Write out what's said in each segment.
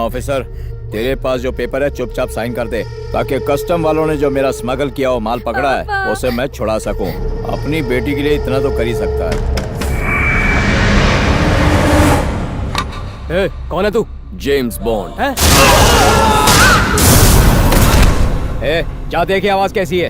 Officer, तेरे पास जो paper है चुपचाप साइन कर दे, ताकि कस्टम वालों ने जो मेरा स्मगल किया वो माल पकड़ा है उसे मैं छुड़ा सकूं। अपनी बेटी के लिए इतना तो कर ही सकता है। कौन है तू? जेम्स बॉन्ड है? जा देखिए आवाज कैसी है।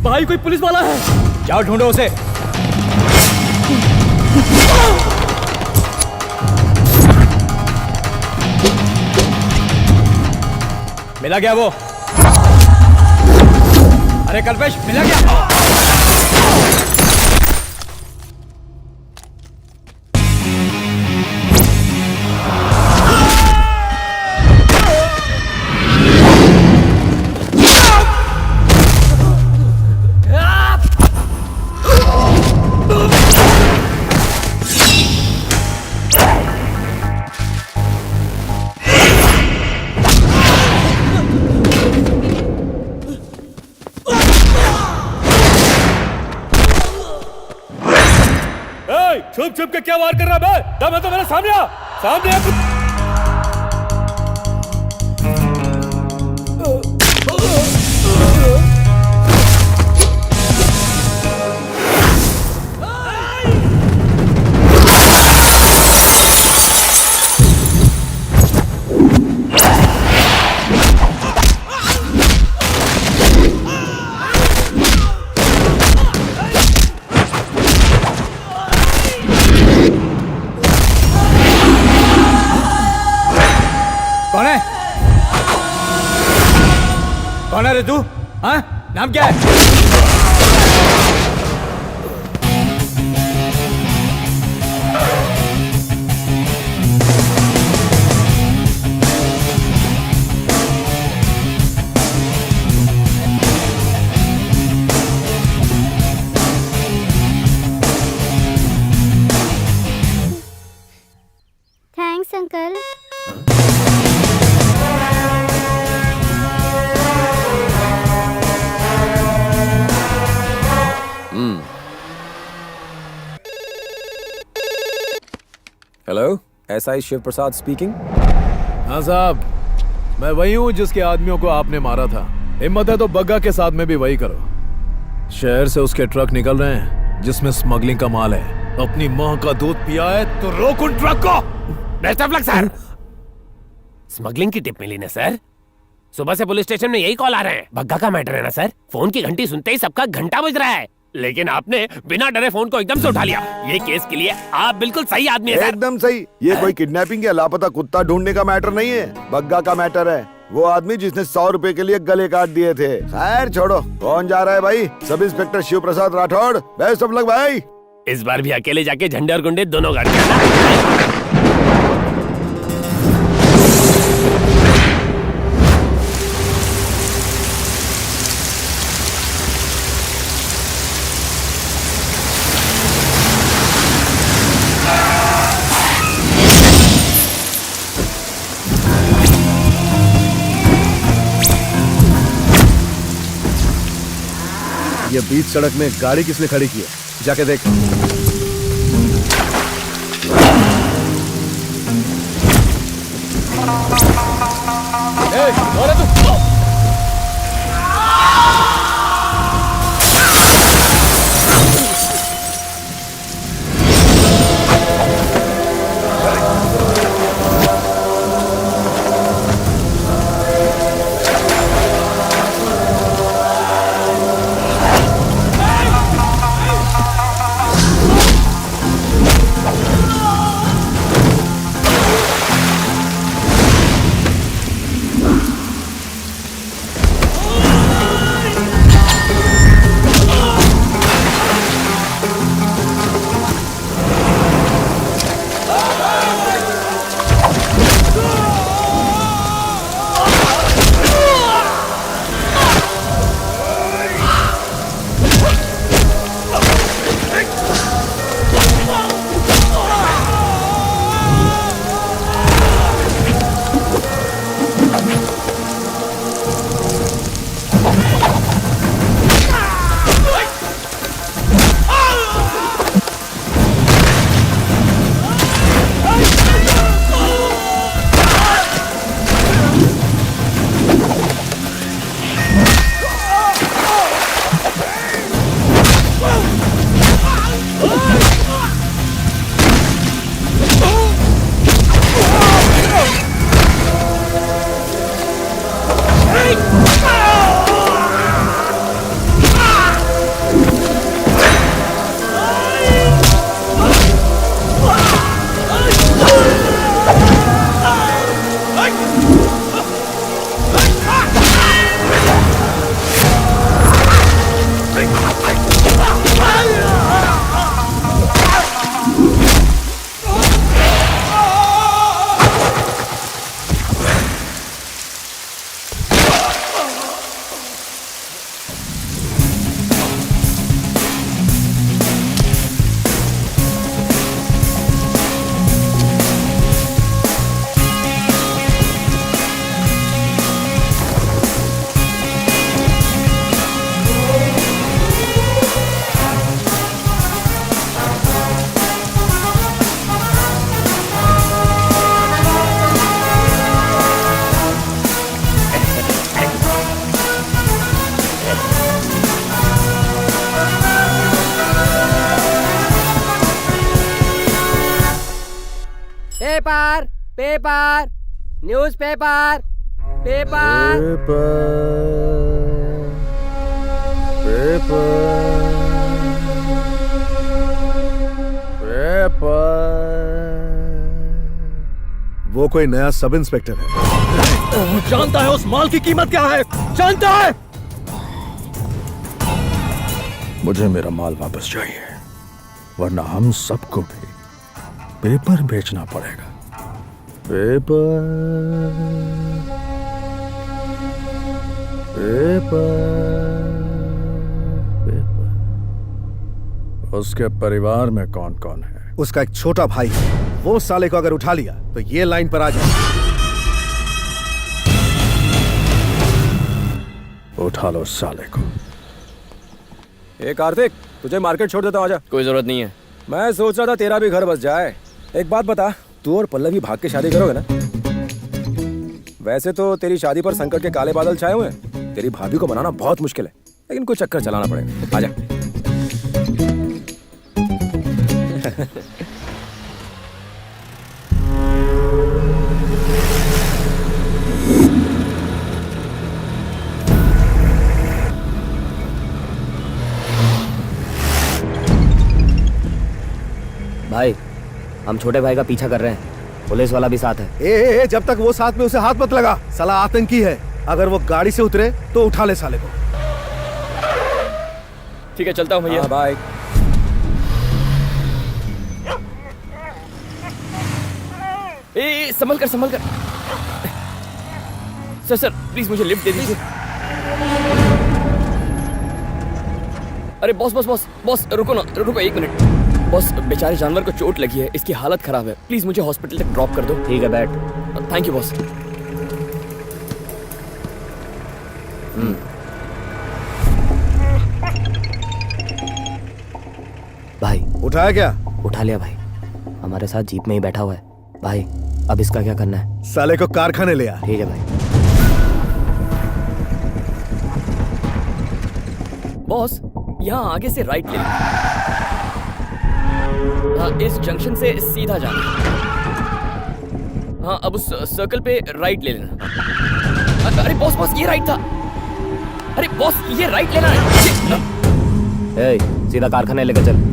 भाई कोई पुलिस वाला है, जाओ ढूंढो उसे। मिला गया वो? अरे कल्पेश, मिला गया? छुप छुप के क्या वार कर रहा है? दम है तो मेरे सामने आ, सामने आ। कौन है रे तू? हाँ, नाम क्या है? Thanks uncle. Hello, SI Shiv Prasad speaking. हाँ साहब, मैं वही हूँ जिसके आदमियों को आपने मारा था। हिम्मत है तो बग्गा के साथ में भी वही करो। शहर से उसके ट्रक निकल रहे हैं जिसमें स्मगलिंग का माल है। अपनी माँ का दूध पिया है तो रोक उन ट्रक को। Best of luck sir. Smuggling की टिप मिली ना सर? सुबह से पुलिस स्टेशन में यही कॉल आ रहे हैं। बग्गा का मैटर है ना सर? फोन की घंटी सुनते ही सबका घंटा बज रहा है, लेकिन आपने बिना डरे फोन को एकदम से उठा लिया। ये केस के लिए आप बिल्कुल सही आदमी है सर। एकदम सही। ये कोई किडनैपिंग या लापता कुत्ता ढूंढने का मैटर नहीं है, बग्गा का मैटर है। वो आदमी जिसने 100 रुपए के लिए गले काट दिए थे। खैर छोड़ो, कौन जा रहा है भाई? Sub inspector Shiv Prasad Rathore. Best of luck भाई। इस बार भी अकेले जाके झंडे और गुंडे दोनों गाड़ के आना। ये बीच सड़क में गाड़ी किसने खड़ी की है? जाके देख। कौन है तू? Paper paper news paper paper वो कोई नया सब इंस्पेक्टर है। जानता है उस माल की कीमत क्या है? जानता है? मुझे मेरा माल वापस चाहिए, वरना हम सबको भी पेपर बेचना पड़ेगा। Paper paper paper. उसके परिवार में कौन कौन है? उसका एक छोटा भाई है। वो साले को अगर उठा लिया तो ये लाइन पर आ जाए। उठा लो साले को। ए कार्तिक, तुझे मार्केट छोड़ देता हूँ, आजा। कोई जरूरत नहीं है। मैं सोच रहा था तेरा भी घर बस जाए। एक बात बता, तू और पल्लवी भाग के शादी करोगे ना? वैसे तो तेरी शादी पर संकट के काले बादल छाए हुए हैं। तेरी भाभी को मनाना बहुत मुश्किल है, लेकिन कुछ चक्कर चलाना पड़ेगा। आजा। भाई, हम छोटे भाई का पीछा कर रहे हैं। पुलिस वाला भी साथ है। ए, जब तक वो साथ में उसे हाथ मत लगा। साला आतंकी है। अगर वो गाड़ी से उतरे तो उठा ले साले को। ठीक है, चलता हूँ भैया। बाय। संभल कर संभल कर। सर प्लीज मुझे लिफ्ट दे दीजिए। अरे बॉस बॉस बॉस बॉस, रुको ना, रुको 1 मिनट। बॉस, बेचारे जानवर को चोट लगी है, इसकी हालत खराब है। प्लीज मुझे हॉस्पिटल तक ड्रॉप कर दो। ठीक है, बैठ। Thank you boss. भाई, उठाया क्या? उठा लिया भाई। हमारे साथ जीप में ही बैठा हुआ है। भाई, अब इसका क्या करना है? साले को कारखाने ले आ। ठीक है भाई। बॉस, यहाँ आगे से राइट ले लो। हाँ, इस जंक्शन से सीधा जाना। हाँ, अब उस सर्कल पे राइट ले लेना। अरे बॉस बॉस, ये राइट था। अरे बॉस, ये राइट लेना है। ए, सीधा कारखाने लेकर चल।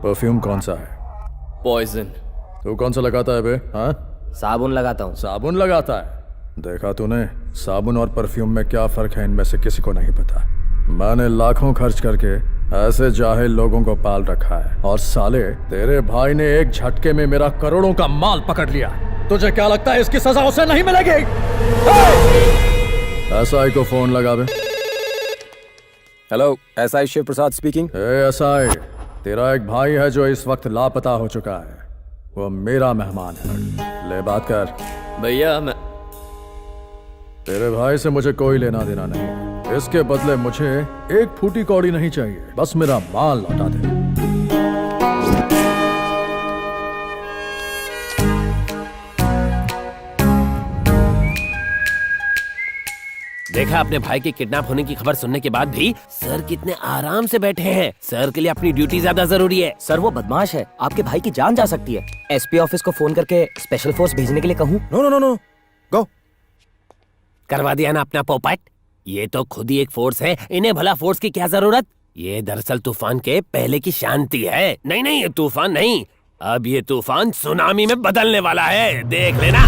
परफ्यूम कौन सा है? पॉइजन। तू कौन सा लगाता है बे? हाँ, साबुन लगाता हूँ। साबुन लगाता है? देखा तूने, साबुन और परफ्यूम में क्या फर्क है इनमें से किसी को नहीं पता। मैंने लाखों खर्च करके ऐसे जाहिल लोगों को पाल रखा है, और साले तेरे भाई ने एक झटके में मेरा करोड़ों का माल पकड़ लिया। तुझे क्या लगता है इसकी सजा उसे नहीं मिलेगी? एसआई को फोन लगा बे। Hello, SI Shiv Prasad speaking. SI, तेरा एक भाई है जो इस वक्त लापता हो चुका है। वो मेरा मेहमान है, ले बात कर। भैया, मैं तेरे भाई से मुझे कोई लेना देना नहीं। इसके बदले मुझे एक फूटी कौड़ी नहीं चाहिए, बस मेरा माल लौटा दे। देखा अपने भाई के किडनैप होने की खबर सुनने के बाद भी सर कितने आराम से बैठे हैं। सर के लिए अपनी ड्यूटी ज्यादा जरूरी है। सर वो बदमाश है, आपके भाई की जान जा सकती है। एसपी ऑफिस को फोन करके स्पेशल फोर्स भेजने के लिए कहूँ? नो नो नो नो, गो। करवा दिया ना अपना पोपट। ये तो खुद ही एक फोर्स है, इन्हें भला फोर्स की क्या जरूरत। ये दरअसल तूफान के पहले की शांति है। नहीं नहीं, ये तूफान नहीं, अब ये तूफान सुनामी में बदलने वाला है, देख लेना।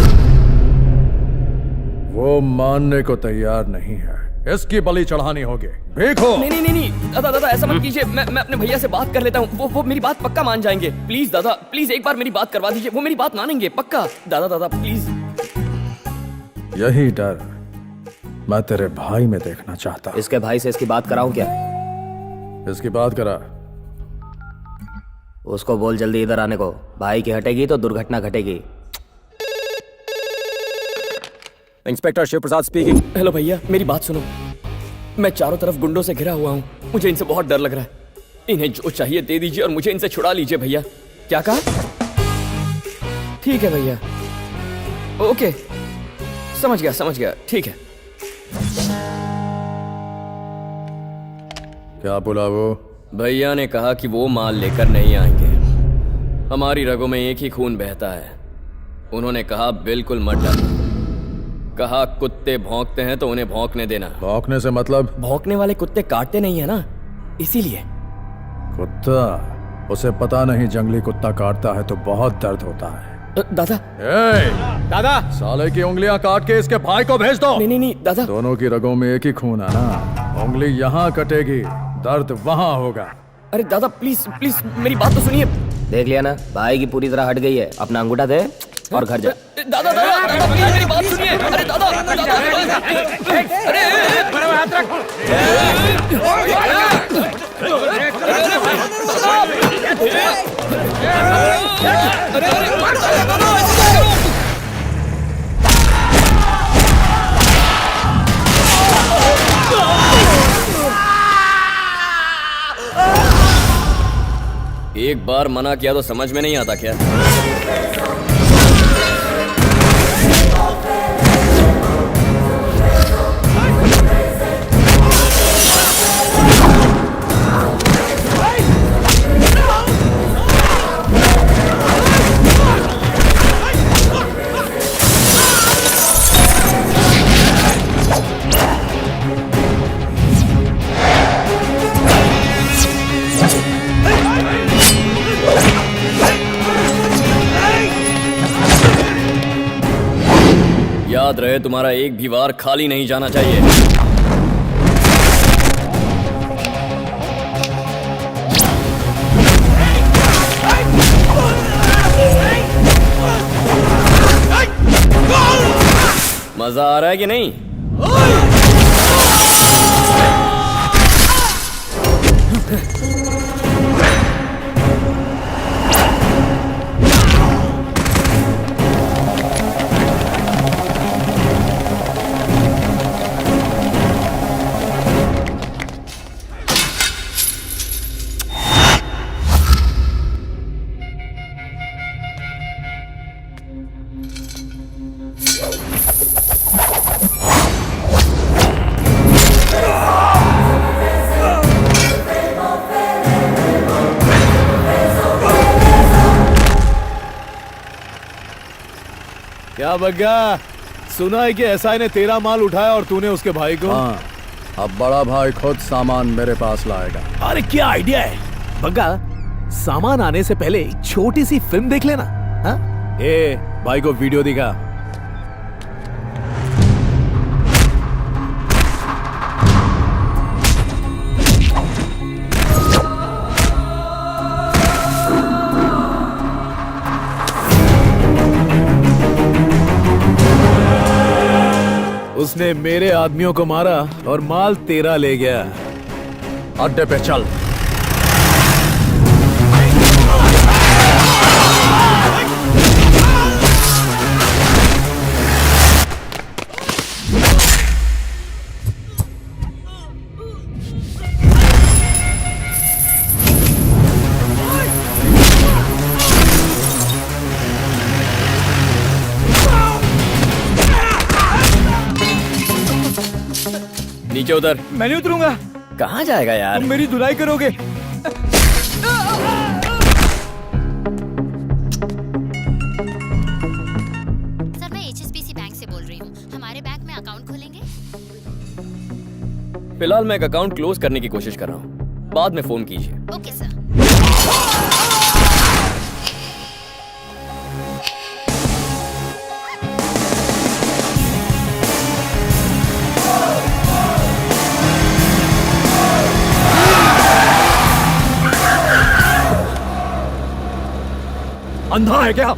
वो मानने को तैयार नहीं है, इसकी बलि चढ़ानी होगी। देखो। नहीं नहीं नहीं नहीं, दादा दादा ऐसा मत कीजिए। मैं अपने भैया से बात कर लेता हूँ, वो मेरी बात पक्का मान जाएंगे। प्लीज दादा, प्लीज एक बार मेरी बात करवा दीजिए, वो मेरी बात मानेंगे पक्का। दादा दादा प्लीज। यही डर मैं तेरे भाई में देखना चाहता। इसके भाई से इसकी बात कराऊं क्या? इसकी बात करा। उसको बोल जल्दी इधर आने को। भाई की हटेगी तो दुर्घटना घटेगी। Inspector Shiv Prasad speaking. Hello भैया, मेरी बात सुनो। मैं चारों तरफ गुंडों से घिरा हुआ हूँ, मुझे इनसे बहुत डर लग रहा है। इन्हें जो चाहिए दे दीजिए और मुझे इनसे छुड़ा लीजिए भैया। क्या कहा? ठीक है भैया, ओके, समझ गया, ठीक है। क्या बोला वो? भैया ने कहा कि वो माल लेकर नहीं आएंगे। हमारी रगों में एक ही खून बहता है। उन्होंने कहा बिल्कुल मत डरो। कहा कुत्ते भौंकते हैं तो उन्हें भौंकने देना। भौंकने से मतलब? भौंकने वाले कुत्ते काटते नहीं है ना, इसीलिए। कुत्ता? उसे पता नहीं जंगली कुत्ता काटता है तो बहुत दर्द होता है। दादा। दादा, साले की उंगलियां काट के इसके भाई को भेज दो। नहीं दादा। दोनों की रगों में एक ही खून है ना, उंगली यहाँ कटेगी, दर्द वहाँ होगा। अरे दादा प्लीज प्लीज मेरी बात तो सुनिए। देख लिया ना, भाई की पूरी तरह हट गई है। अपना अंगूठा दे और घर जा। दादा प्लीज मेरी बात सुनिए। अरे दादा एक बार मना किया तो समझ में नहीं आता क्या? याद रहे, तुम्हारा एक भी वार खाली नहीं जाना चाहिए। मजा आ रहा है कि नहीं? क्या बग्गा, सुना है कि एसआई ने तेरा माल उठाया और तूने उसके भाई को? हाँ, अब बड़ा भाई खुद सामान मेरे पास लाएगा। अरे क्या आइडिया है बग्गा, सामान आने से पहले एक छोटी सी फिल्म देख लेना। हाँ? ए, भाई को वीडियो दिखा। उसने मेरे आदमियों को मारा और माल तेरा ले गया। अड्डे पे चल। नीचे उतर। मैं नहीं उतरूंगा। कहाँ जाएगा यार? तुम मेरी धुलाई करोगे। सर मैं HSBC बैंक से बोल रही हूँ, हमारे बैंक में अकाउंट खोलेंगे? फिलहाल मैं एक अकाउंट क्लोज करने की कोशिश कर रहा हूँ, बाद में फोन कीजिए। Okay sir. अंधा है क्या?